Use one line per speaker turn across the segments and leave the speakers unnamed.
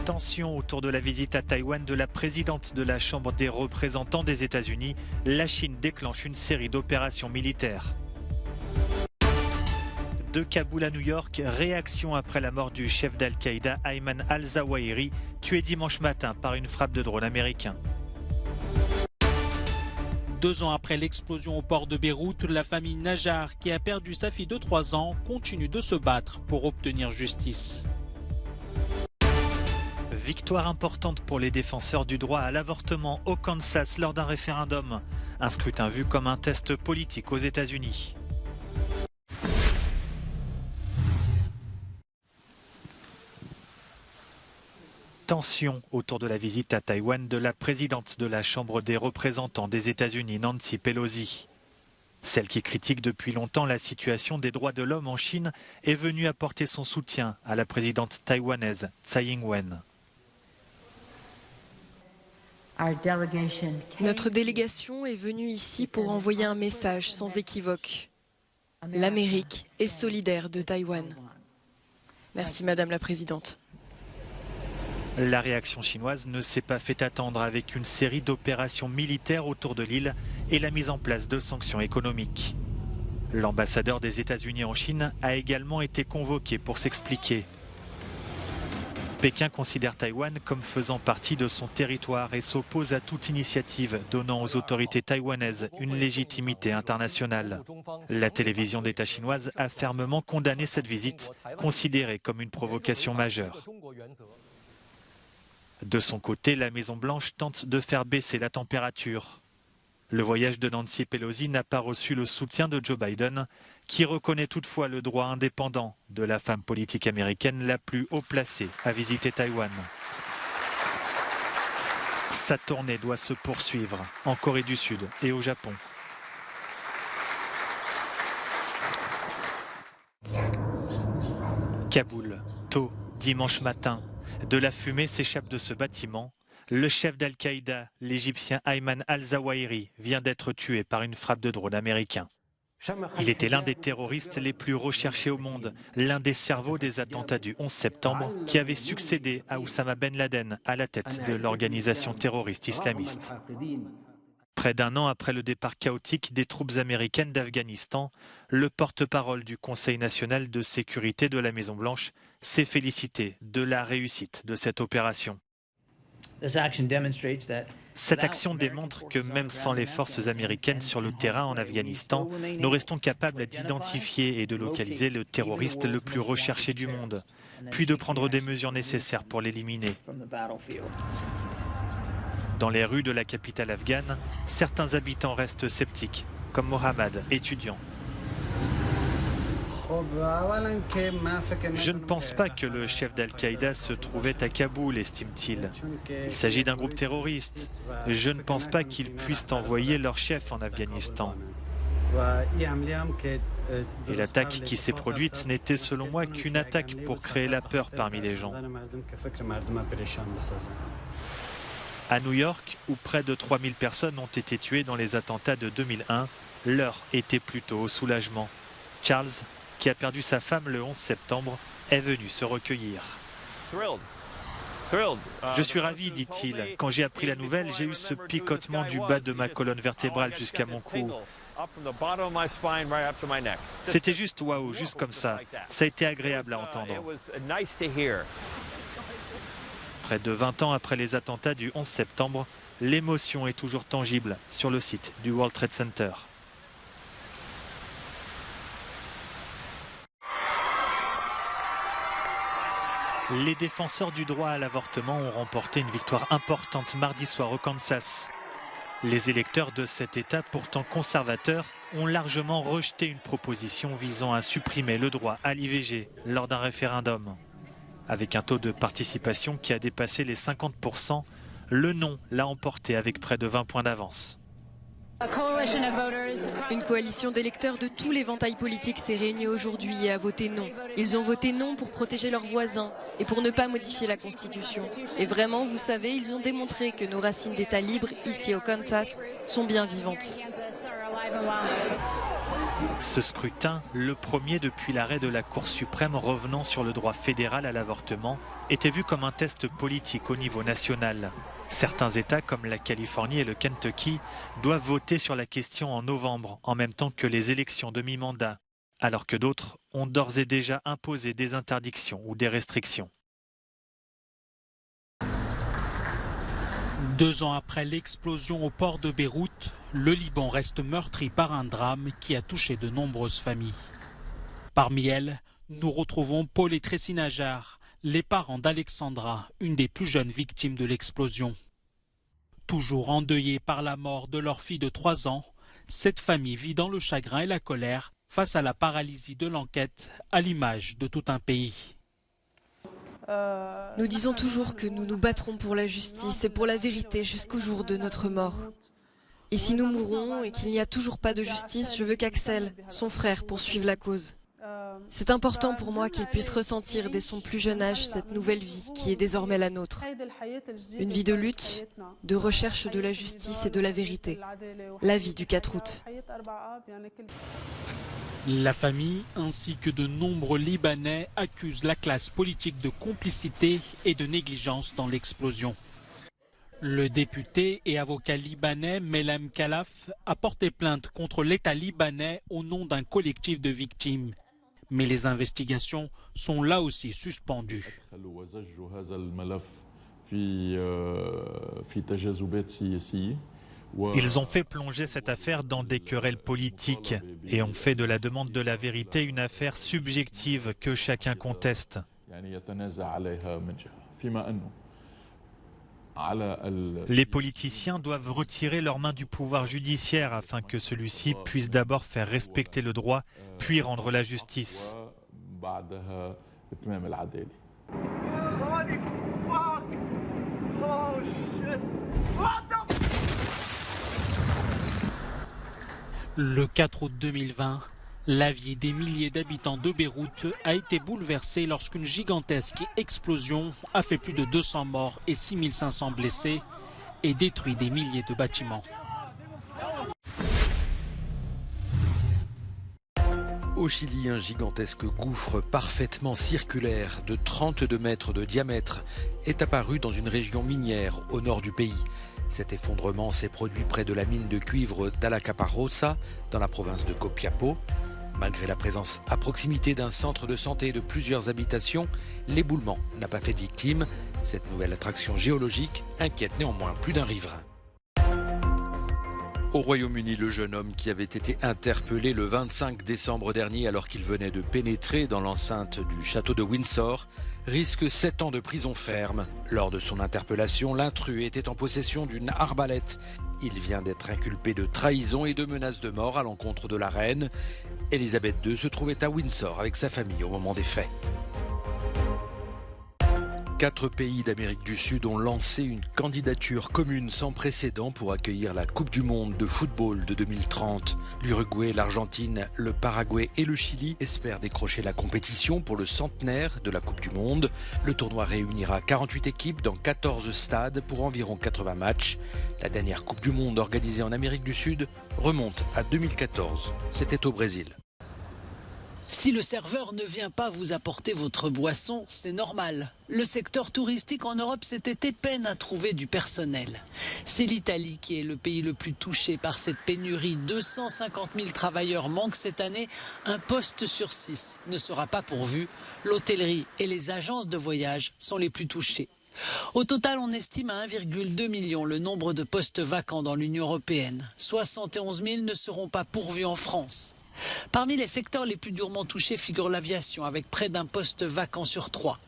Tension autour de la visite à Taïwan de la présidente de la Chambre des représentants des États-Unis. La Chine déclenche une série d'opérations militaires. De Kaboul à New York, réaction après la mort du chef d'Al-Qaïda Ayman al-Zawahiri, tué dimanche matin par une frappe de drone américain.
2 ans après l'explosion au port de Beyrouth, la famille Najjar, qui a perdu sa fille de 3 ans, continue de se battre pour obtenir justice.
Victoire importante pour les défenseurs du droit à l'avortement au Kansas lors d'un référendum. Un scrutin vu comme un test politique aux États-Unis. Tension autour de la visite à Taïwan de la présidente de la Chambre des représentants des États-Unis, Nancy Pelosi. Celle qui critique depuis longtemps la situation des droits de l'homme en Chine est venue apporter son soutien à la présidente taïwanaise Tsai Ing-wen.
Notre délégation est venue ici pour envoyer un message sans équivoque. L'Amérique est solidaire de Taïwan. Merci Madame la Présidente.
La réaction chinoise ne s'est pas fait attendre avec une série d'opérations militaires autour de l'île et la mise en place de sanctions économiques. L'ambassadeur des États-Unis en Chine a également été convoqué pour s'expliquer. Pékin considère Taïwan comme faisant partie de son territoire et s'oppose à toute initiative donnant aux autorités taïwanaises une légitimité internationale. La télévision d'État chinoise a fermement condamné cette visite, considérée comme une provocation majeure. De son côté, la Maison-Blanche tente de faire baisser la température. Le voyage de Nancy Pelosi n'a pas reçu le soutien de Joe Biden, qui reconnaît toutefois le droit indépendant de la femme politique américaine la plus haut placée à visiter Taïwan. Sa tournée doit se poursuivre en Corée du Sud et au Japon. Kaboul, tôt, dimanche matin. De la fumée s'échappe de ce bâtiment. Le chef d'Al-Qaïda, l'Égyptien Ayman al-Zawahiri, vient d'être tué par une frappe de drone américain. Il était l'un des terroristes les plus recherchés au monde, l'un des cerveaux des attentats du 11 septembre qui avait succédé à Oussama Ben Laden à la tête de l'organisation terroriste islamiste. Près d'un an après le départ chaotique des troupes américaines d'Afghanistan, le porte-parole du Conseil national de sécurité de la Maison-Blanche s'est félicité de la réussite de cette opération. Cette action démontre que même sans les forces américaines sur le terrain en Afghanistan, nous restons capables d'identifier et de localiser le terroriste le plus recherché du monde, puis de prendre des mesures nécessaires pour l'éliminer. Dans les rues de la capitale afghane, certains habitants restent sceptiques, comme Mohammad, étudiant. Je ne pense pas que le chef d'Al-Qaïda se trouvait à Kaboul, estime-t-il. Il s'agit d'un groupe terroriste. Je ne pense pas qu'ils puissent envoyer leur chef en Afghanistan. Et l'attaque qui s'est produite n'était selon moi qu'une attaque pour créer la peur parmi les gens. À New York, où près de 3000 personnes ont été tuées dans les attentats de 2001, l'heure était plutôt au soulagement. Charles, qui a perdu sa femme le 11 septembre, est venu se recueillir. Je suis ravi, dit-il. Quand j'ai appris la nouvelle, j'ai eu ce picotement du bas de ma colonne vertébrale jusqu'à mon cou. C'était juste waouh, juste comme ça. Ça a été agréable à entendre. Près de 20 ans après les attentats du 11 septembre, l'émotion est toujours tangible sur le site du World Trade Center. Les défenseurs du droit à l'avortement ont remporté une victoire importante mardi soir au Kansas. Les électeurs de cet État, pourtant conservateurs, ont largement rejeté une proposition visant à supprimer le droit à l'IVG lors d'un référendum. Avec un taux de participation qui a dépassé les 50%, le non l'a emporté avec près de 20 points d'avance.
Une coalition d'électeurs de tout l'éventail politique s'est réunie aujourd'hui et a voté non. Ils ont voté non pour protéger leurs voisins et pour ne pas modifier la Constitution. Et vraiment, vous savez, ils ont démontré que nos racines d'État libre, ici au Kansas, sont bien vivantes.
Ce scrutin, le premier depuis l'arrêt de la Cour suprême revenant sur le droit fédéral à l'avortement, était vu comme un test politique au niveau national. Certains États, comme la Californie et le Kentucky, doivent voter sur la question en novembre, en même temps que les élections de mi-mandat, alors que d'autres ont d'ores et déjà imposé des interdictions ou des restrictions.
2 ans après l'explosion au port de Beyrouth, le Liban reste meurtri par un drame qui a touché de nombreuses familles. Parmi elles, nous retrouvons Paul et Tracy Najjar, les parents d'Alexandra, une des plus jeunes victimes de l'explosion. Toujours endeuillés par la mort de leur fille de 3 ans, cette famille vit dans le chagrin et la colère face à la paralysie de l'enquête, à l'image de tout un pays.
Nous disons toujours que nous nous battrons pour la justice et pour la vérité jusqu'au jour de notre mort. Et si nous mourons et qu'il n'y a toujours pas de justice, je veux qu'Axel, son frère, poursuive la cause. C'est important pour moi qu'il puisse ressentir dès son plus jeune âge cette nouvelle vie qui est désormais la nôtre. Une vie de lutte, de recherche de la justice et de la vérité. La vie du 4 août.
La famille ainsi que de nombreux Libanais accusent la classe politique de complicité et de négligence dans l'explosion. Le député et avocat libanais Melhem Khalaf a porté plainte contre l'État libanais au nom d'un collectif de victimes. Mais les investigations sont là aussi suspendues.
Ils ont fait plonger cette affaire dans des querelles politiques et ont fait de la demande de la vérité une affaire subjective que chacun conteste. Les politiciens doivent retirer leurs mains du pouvoir judiciaire afin que celui-ci puisse d'abord faire respecter le droit, puis rendre la justice.
Le 4 août 2020, la vie des milliers d'habitants de Beyrouth a été bouleversée lorsqu'une gigantesque explosion a fait plus de 200 morts et 6500 blessés et détruit des milliers de bâtiments.
Au Chili, un gigantesque gouffre parfaitement circulaire de 32 mètres de diamètre est apparu dans une région minière au nord du pays. Cet effondrement s'est produit près de la mine de cuivre d'Alacaparrosa, dans la province de Copiapó. Malgré la présence à proximité d'un centre de santé et de plusieurs habitations, l'éboulement n'a pas fait de victimes. Cette nouvelle attraction géologique inquiète néanmoins plus d'un riverain. Au Royaume-Uni, le jeune homme qui avait été interpellé le 25 décembre dernier alors qu'il venait de pénétrer dans l'enceinte du château de Windsor risque 7 ans de prison ferme. Lors de son interpellation, l'intrus était en possession d'une arbalète. Il vient d'être inculpé de trahison et de menaces de mort à l'encontre de la reine. Elisabeth II se trouvait à Windsor avec sa famille au moment des faits. 4 pays d'Amérique du Sud ont lancé une candidature commune sans précédent pour accueillir la Coupe du Monde de football de 2030. L'Uruguay, l'Argentine, le Paraguay et le Chili espèrent décrocher la compétition pour le centenaire de la Coupe du Monde. Le tournoi réunira 48 équipes dans 14 stades pour environ 80 matchs. La dernière Coupe du Monde organisée en Amérique du Sud remonte à 2014. C'était au Brésil.
Si le serveur ne vient pas vous apporter votre boisson, c'est normal. Le secteur touristique en Europe cet été peine à trouver du personnel. C'est l'Italie qui est le pays le plus touché par cette pénurie. 250 000 travailleurs manquent cette année. Un poste sur 6 ne sera pas pourvu. L'hôtellerie et les agences de voyage sont les plus touchées. Au total, on estime à 1,2 million le nombre de postes vacants dans l'Union européenne. 71 000 ne seront pas pourvus en France. Parmi les secteurs les plus durement touchés figure l'aviation, avec près d'un poste vacant sur 3.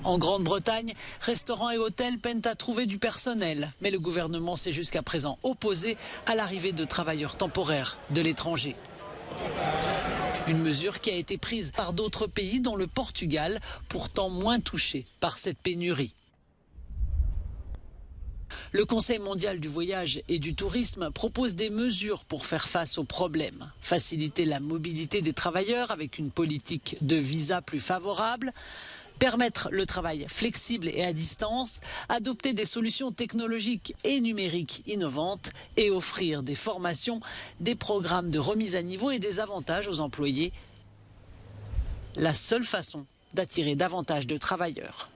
En Grande-Bretagne, restaurants et hôtels peinent à trouver du personnel. Mais le gouvernement s'est jusqu'à présent opposé à l'arrivée de travailleurs temporaires de l'étranger. Une mesure qui a été prise par d'autres pays, dont le Portugal, pourtant moins touché par cette pénurie. Le Conseil mondial du voyage et du tourisme propose des mesures pour faire face aux problèmes. Faciliter la mobilité des travailleurs avec une politique de visa plus favorable, Permettre le travail flexible et à distance, adopter des solutions technologiques et numériques innovantes et offrir des formations, des programmes de remise à niveau et des avantages aux employés. La seule façon d'attirer davantage de travailleurs.